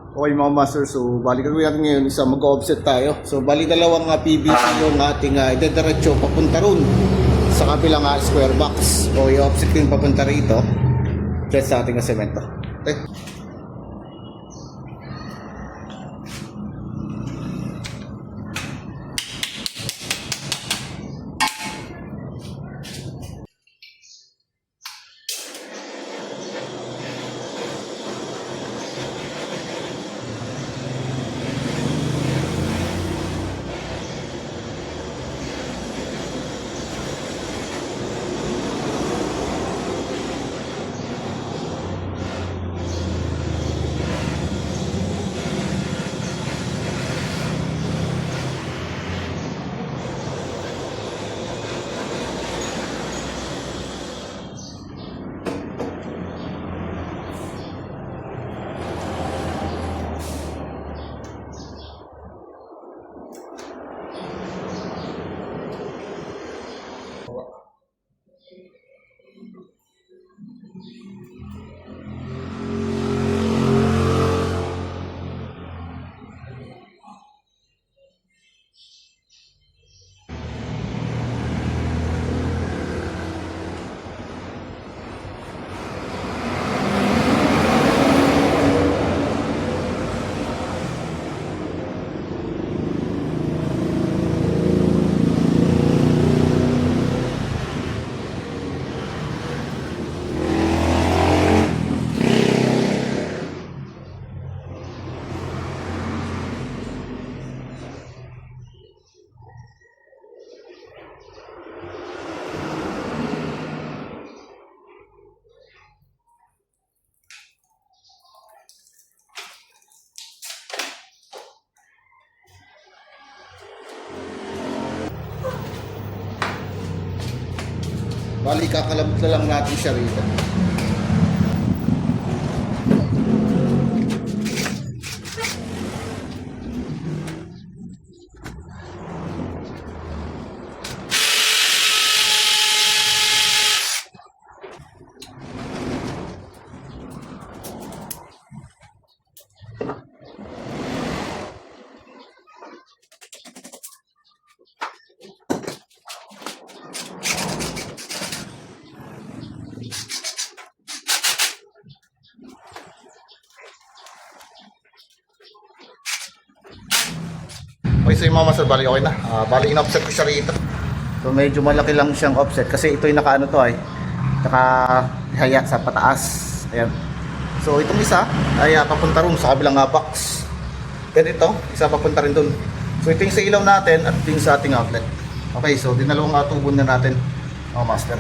Okay mga master, so bali gagawin natin ngayon isa mag-offset tayo. So bali dalawang PVC yung ating idediretso papunta ron sa kabilang square box. O i-offset yung papunta rito sa ating semento. Okay. Bali kakalabot na lang natin siya rito. Okay, so yung mga master, bali okay na. Bali in-offset ko siya rito. So medyo malaki lang siyang offset kasi ito yung nakaano to ay nakahaya sa pataas. Ayan. So itong isa ay papunta rin sa kabilang box. Then ito, isa papunta rin dun. So ito yung sa ilaw natin at ito yung sa ating outlet. Okay, so dinalawang tubo na natin mga master.